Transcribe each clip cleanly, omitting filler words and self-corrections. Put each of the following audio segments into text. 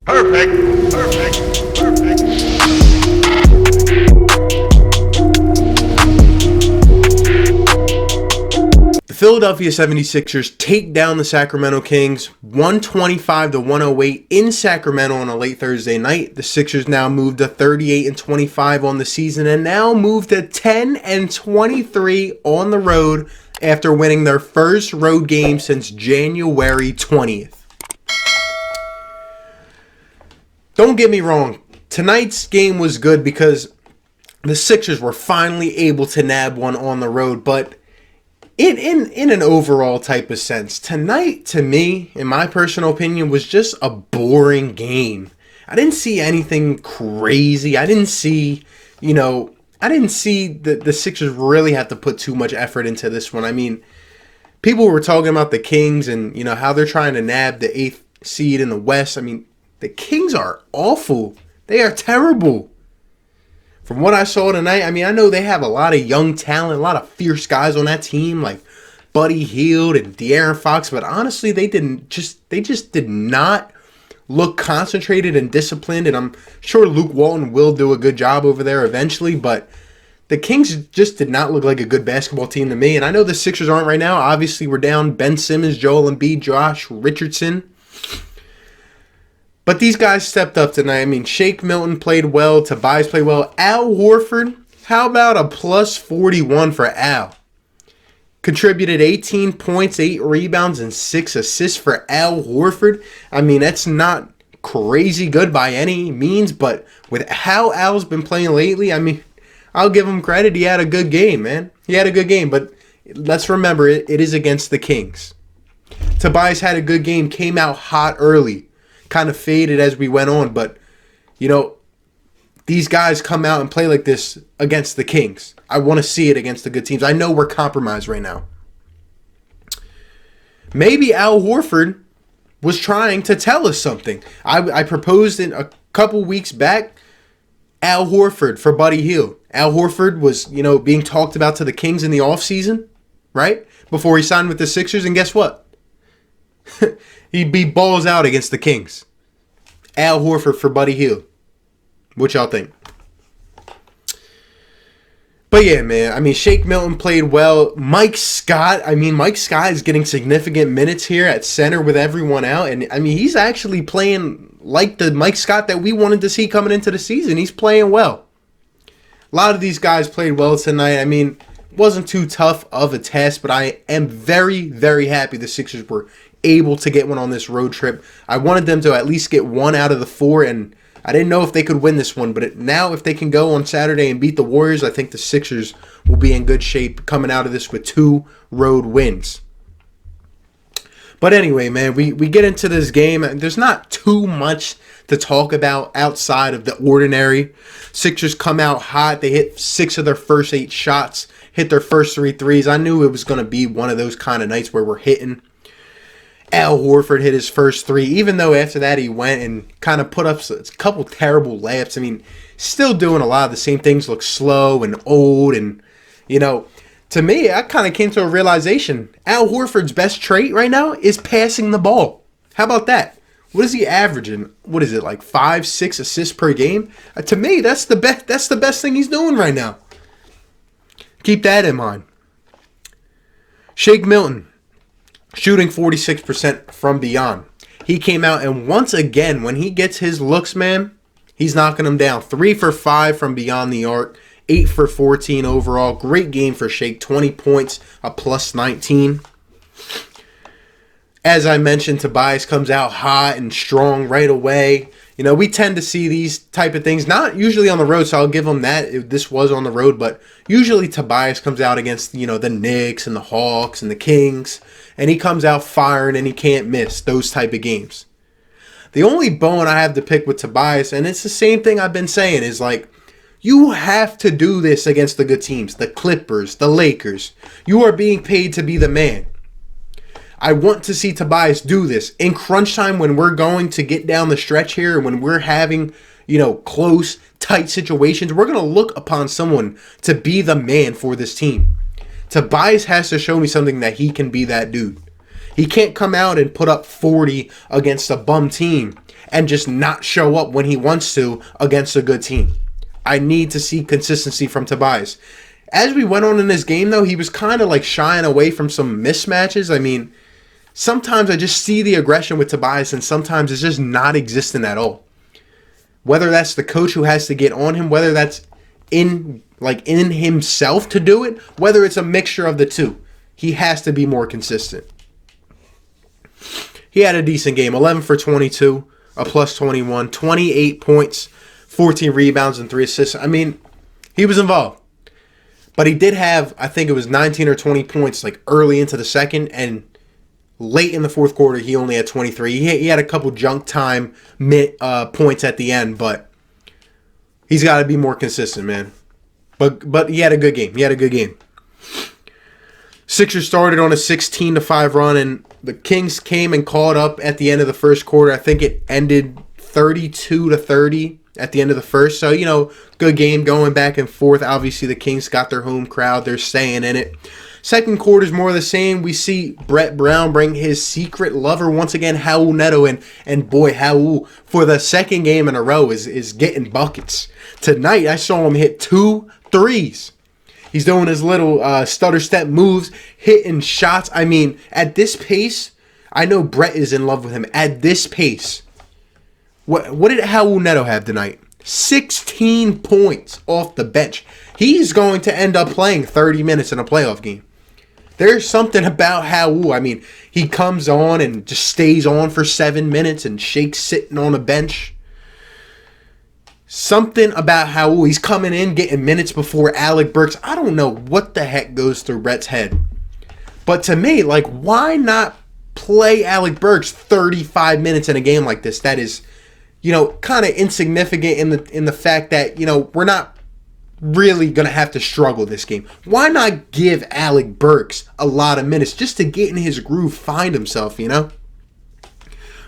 Perfect. Perfect. Perfect. The Philadelphia 76ers take down the Sacramento Kings 125-108 in Sacramento on a late Thursday night. The Sixers now move to 38-25 on the season and now move to 10-23 on the road after winning their first road game since January 20th. Don't get me wrong, tonight's game was good because the Sixers were finally able to nab one on the road, but in an overall type of sense, tonight, to me, in my personal opinion, was just a boring game. I didn't see anything crazy. I didn't see the Sixers really have to put too much effort into this one. I mean, people were talking about the Kings and, how they're trying to nab the 8th seed in the West. I mean, the Kings are awful. They are terrible. From what I saw tonight, I mean, I know they have a lot of young talent, a lot of fierce guys on that team, like Buddy Hield and De'Aaron Fox, but honestly, they just did not look concentrated and disciplined, and I'm sure Luke Walton will do a good job over there eventually, but the Kings just did not look like a good basketball team to me, and I know the Sixers aren't right now. Obviously, we're down Ben Simmons, Joel Embiid, Josh Richardson. But these guys stepped up tonight. I mean, Shake Milton played well. Tobias played well. Al Horford, how about a plus 41 for Al? Contributed 18 points, 8 rebounds, and 6 assists for Al Horford. I mean, that's not crazy good by any means, but with how Al's been playing lately, I mean, I'll give him credit. He had a good game, man. He had a good game, but let's remember, it is against the Kings. Tobias had a good game, came out hot early. Kind of faded as we went on, but these guys come out and play like this against the Kings. I want to see it against the good teams. I know we're compromised right now. Maybe Al Horford was trying to tell us something. I proposed in a couple weeks back Al Horford for Buddy Hield. Al Horford was, being talked about to the Kings in the offseason, right? Before he signed with the Sixers, and guess what? He beat balls out against the Kings. Al Horford for Buddy Hield. What y'all think? But yeah, man. I mean, Shake Milton played well. Mike Scott is getting significant minutes here at center with everyone out. And, I mean, he's actually playing like the Mike Scott that we wanted to see coming into the season. He's playing well. A lot of these guys played well tonight. I mean, it wasn't too tough of a test, but I am very, very happy the Sixers were able to get one on this road trip. I wanted them to at least get one out of the 4, and I didn't know if they could win this one, but now if they can go on Saturday and beat the Warriors, I think the Sixers will be in good shape coming out of this with 2 road wins. But anyway, man, we get into this game. There's not too much to talk about outside of the ordinary. Sixers come out hot. They hit 6 of their first 8 shots, hit their first 3 threes. I knew it was going to be one of those kind of nights where we're hitting. Al Horford hit his first 3, even though after that he went and kind of put up a couple terrible layups. I mean, still doing a lot of the same things, look slow and old. And, to me, I kind of came to a realization. Al Horford's best trait right now is passing the ball. How about that? What is he averaging? What is it, like 5-6 assists per game? To me, that's the best thing he's doing right now. Keep that in mind. Shake Milton. Shooting 46% from beyond. He came out, and once again, when he gets his looks, man, he's knocking them down. 3 for 5 from beyond the arc. 8 for 14 overall. Great game for Shake. 20 points, a plus 19. As I mentioned, Tobias comes out hot and strong right away. We tend to see these type of things, not usually on the road, so I'll give him that. This was on the road, but usually Tobias comes out against, the Knicks and the Hawks and the Kings, and he comes out firing and he can't miss those type of games. The only bone I have to pick with Tobias, and it's the same thing I've been saying, is like, you have to do this against the good teams, the Clippers, the Lakers. You are being paid to be the man. I want to see Tobias do this in crunch time when we're going to get down the stretch here and when we're having, close, tight situations. We're going to look upon someone to be the man for this team. Tobias has to show me something that he can be that dude. He can't come out and put up 40 against a bum team and just not show up when he wants to against a good team. I need to see consistency from Tobias. As we went on in this game, though, he was kind of like shying away from some mismatches. I mean, sometimes I just see the aggression with Tobias, and sometimes it's just not existent at all. Whether that's the coach who has to get on him, whether that's in himself to do it, whether it's a mixture of the two, he has to be more consistent. He had a decent game, 11 for 22, a plus 21, 28 points, 14 rebounds, and 3 assists. I mean, he was involved. But he did have, I think it was 19 or 20 points like early into the second, and late in the fourth quarter, he only had 23. He had a couple junk time points at the end, but he's got to be more consistent, man. But he had a good game. Sixers started on a 16-5 run, and the Kings came and caught up at the end of the first quarter. I think it ended 32-30 at the end of the first. So, good game going back and forth. Obviously, the Kings got their home crowd. They're staying in it. Second quarter is more of the same. We see Brett Brown bring his secret lover once again, Raul Neto, and boy, Raul, for the second game in a row, is getting buckets. Tonight, I saw him hit 2 threes. He's doing his little stutter step moves, hitting shots. I mean, at this pace, I know Brett is in love with him. At this pace, what did Raul Neto have tonight? 16 points off the bench. He's going to end up playing 30 minutes in a playoff game. There's something about Raul. I mean, he comes on and just stays on for 7 minutes, and Shake's sitting on a bench. Something about Raul. He's coming in, getting minutes before Alec Burks. I don't know what the heck goes through Brett's head. But to me, why not play Alec Burks 35 minutes in a game like this? That is, kind of insignificant in the fact that, we're not really going to have to struggle this game. Why not give Alec Burks a lot of minutes just to get in his groove, find himself,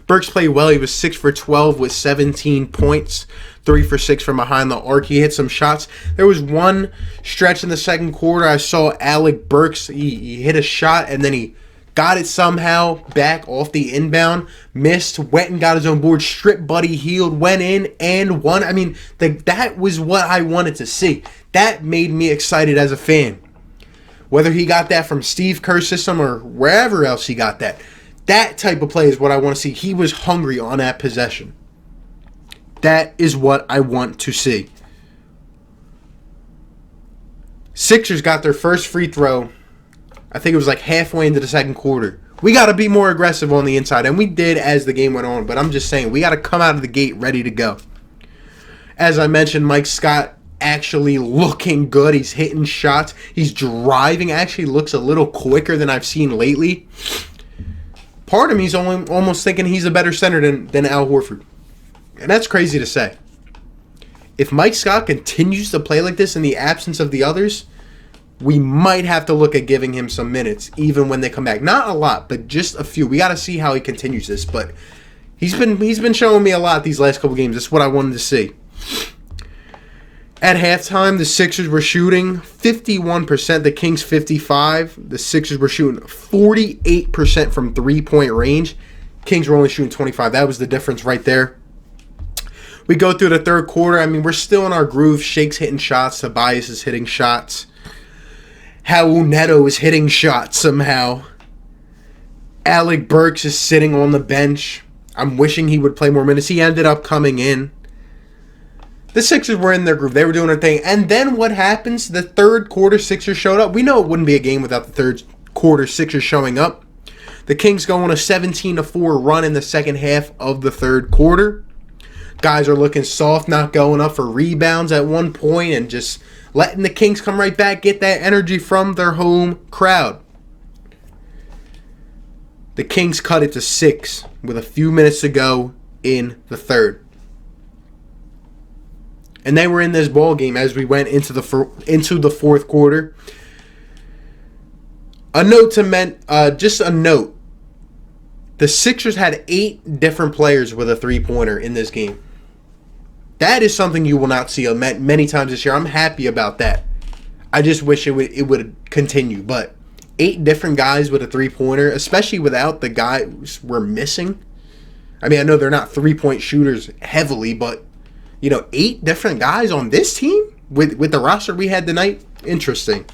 Burks played well. He was 6 for 12 with 17 points, 3 for 6 from behind the arc. He hit some shots. There was one stretch in the second quarter. I saw Alec Burks. He hit a shot, and then he got it somehow back off the inbound, missed, went and got his own board, stripped Buddy Hield, went in and won. I mean, that was what I wanted to see. That made me excited as a fan. Whether he got that from Steve Kerr's system or wherever else he got that. That type of play is what I want to see. He was hungry on that possession. That is what I want to see. Sixers got their first free throw. I think it was halfway into the second quarter. We got to be more aggressive on the inside, and we did as the game went on. But I'm just saying, we got to come out of the gate ready to go. As I mentioned, Mike Scott actually looking good. He's hitting shots. He's driving. Actually looks a little quicker than I've seen lately. Part of me is almost thinking he's a better center than Al Horford. And that's crazy to say. If Mike Scott continues to play like this in the absence of the others, we might have to look at giving him some minutes, even when they come back. Not a lot, but just a few. We got to see how he continues this. But he's been showing me a lot these last couple games. That's what I wanted to see. At halftime, the Sixers were shooting 51%, the Kings 55%. The Sixers were shooting 48% from three-point range. Kings were only shooting 25%. That was the difference right there. We go through the third quarter. I mean, we're still in our groove. Shake's hitting shots. Tobias is hitting shots. Raul Neto is hitting shots somehow. Alec Burks is sitting on the bench. I'm wishing he would play more minutes. He ended up coming in. The Sixers were in their groove. They were doing their thing. And then what happens? The third quarter, Sixers showed up. We know it wouldn't be a game without the third quarter, Sixers showing up. The Kings go on a 17-4 run in the second half of the third quarter. Guys are looking soft, not going up for rebounds at one point, and just letting the Kings come right back, get that energy from their home crowd. The Kings cut it to 6 with a few minutes to go in the third. And they were in this ball game as we went into the fourth quarter. Just a note. The Sixers had 8 different players with a three-pointer in this game. That is something you will not see many times this year. I'm happy about that. I just wish it would continue. But 8 different guys with a three-pointer, especially without the guys we're missing. I mean, I know they're not three-point shooters heavily, but, 8 different guys on this team with the roster we had tonight? Interesting.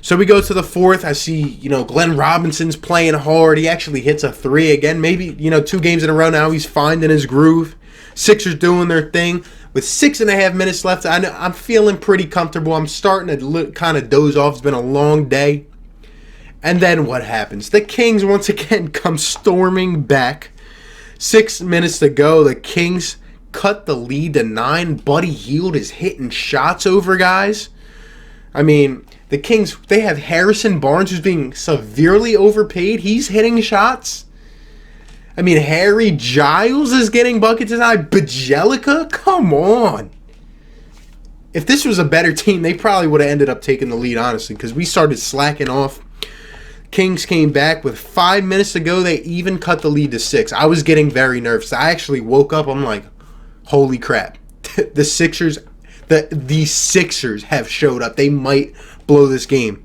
So we go to the fourth. I see, Glenn Robinson's playing hard. He actually hits a 3 again. Maybe, 2 games in a row now. He's finding his groove. Sixers doing their thing. With 6.5 minutes left, I'm feeling pretty comfortable. I'm starting to kind of doze off. It's been a long day. And then what happens? The Kings once again come storming back. 6 minutes to go. The Kings cut the lead to 9. Buddy Hield is hitting shots over guys. I mean, the Kings, they have Harrison Barnes, who's being severely overpaid. He's hitting shots. I mean, Harry Giles is getting buckets tonight. Bjelica? Come on. If this was a better team, they probably would have ended up taking the lead, honestly, because we started slacking off. Kings came back with 5 minutes to go. They even cut the lead to 6. I was getting very nervous. I actually woke up. I'm like, holy crap. The Sixers have showed up. They might blow this game.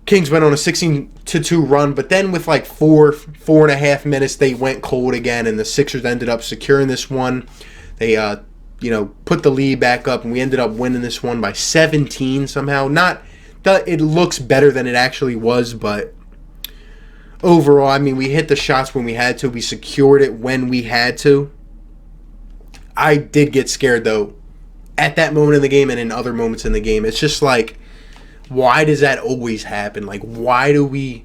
Kings went on a 16-2 run, but then with like 4.5 minutes, they went cold again, and the Sixers ended up securing this one. They, put the lead back up, and we ended up winning this one by 17 somehow. It looks better than it actually was, but overall, I mean, we hit the shots when we had to. We secured it when we had to. I did get scared, though, at that moment in the game and in other moments in the game. It's just like, why does that always happen? Like, why do we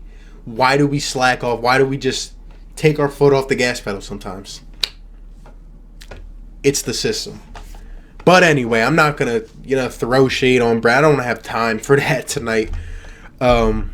slack off? Why do we just take our foot off the gas pedal sometimes? It's the system. But anyway, I'm not going to, throw shade on Brad. I don't have time for that tonight. But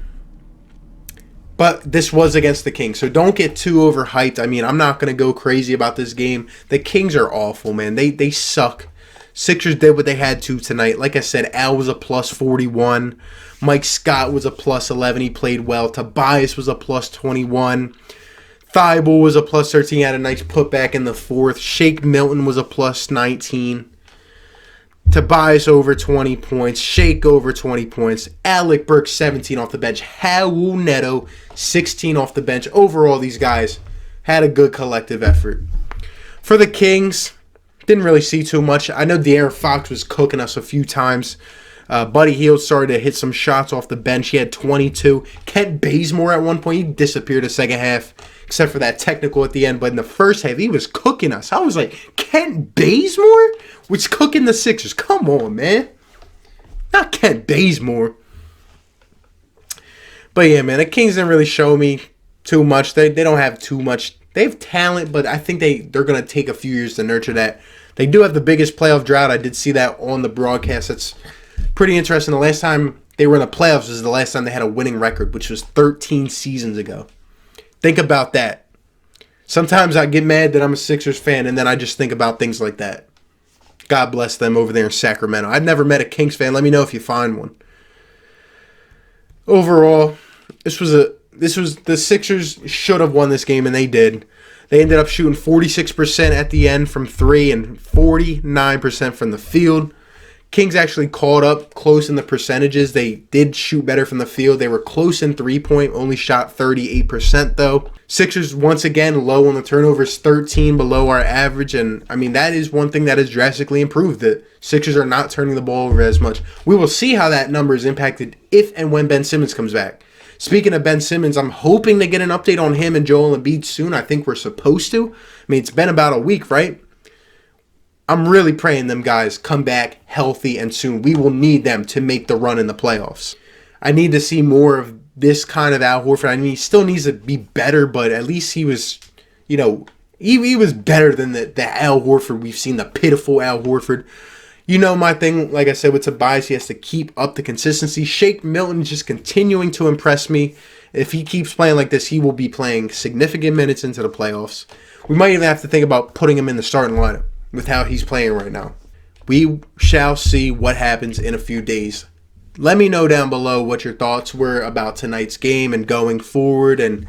this was against the Kings, so don't get too overhyped. I mean, I'm not going to go crazy about this game. The Kings are awful, man. They suck. Sixers did what they had to tonight. Like I said, Al was a plus 41. Mike Scott was a plus 11. He played well. Tobias was a plus 21. Thibault was a plus 13. He had a nice putback in the fourth. Shake Milton was a plus 19. Tobias over 20 points. Shake over 20 points. Alec Burks 17 off the bench. Raul Neto 16 off the bench. Overall, these guys had a good collective effort. For the Kings, didn't really see too much. I know De'Aaron Fox was cooking us a few times. Buddy Hield started to hit some shots off the bench. He had 22. Kent Bazemore at one point, he disappeared the second half, except for that technical at the end. But in the first half, he was cooking us. I was like, Kent Bazemore was cooking the Sixers. Come on, man. Not Kent Bazemore. But yeah, man, the Kings didn't really show me too much. They don't have too much. They have talent, but I think they're going to take a few years to nurture that. They do have the biggest playoff drought. I did see that on the broadcast. That's pretty interesting. The last time they were in the playoffs is the last time they had a winning record, which was 13 seasons ago. Think about that. Sometimes I get mad that I'm a Sixers fan, and then I just think about things like that. God bless them over there in Sacramento. I've never met a Kings fan. Let me know if you find one. Overall, the Sixers should have won this game, and they did. They ended up shooting 46% at the end from 3 and 49% from the field. Kings actually caught up close in the percentages. They did shoot better from the field. They were close in three-point, only shot 38% though. Sixers, once again, low on the turnovers, 13 below our average. And, I mean, that is one thing that has drastically improved. The Sixers are not turning the ball over as much. We will see how that number is impacted if and when Ben Simmons comes back. Speaking of Ben Simmons, I'm hoping to get an update on him and Joel Embiid soon. I think we're supposed to. I mean, it's been about a week, right? I'm really praying them guys come back healthy and soon. We will need them to make the run in the playoffs. I need to see more of this kind of Al Horford. I mean, he still needs to be better, but at least he was, he was better than the Al Horford we've seen, the pitiful Al Horford. You know my thing, like I said, with Tobias, he has to keep up the consistency. Shake Milton just continuing to impress me. If he keeps playing like this, he will be playing significant minutes into the playoffs. We might even have to think about putting him in the starting lineup with how he's playing right now. We shall see what happens in a few days. Let me know down below what your thoughts were about tonight's game and going forward, and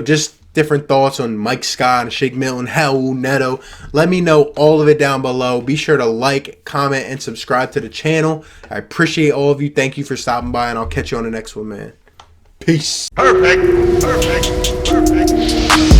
just different thoughts on Mike Scott and Shake Milton, Raul Neto. Let me know all of it down below. Be sure to like, comment, and subscribe to the channel. I appreciate all of you. Thank you for stopping by, and I'll catch you on the next one, man. Peace. Perfect. Perfect. Perfect.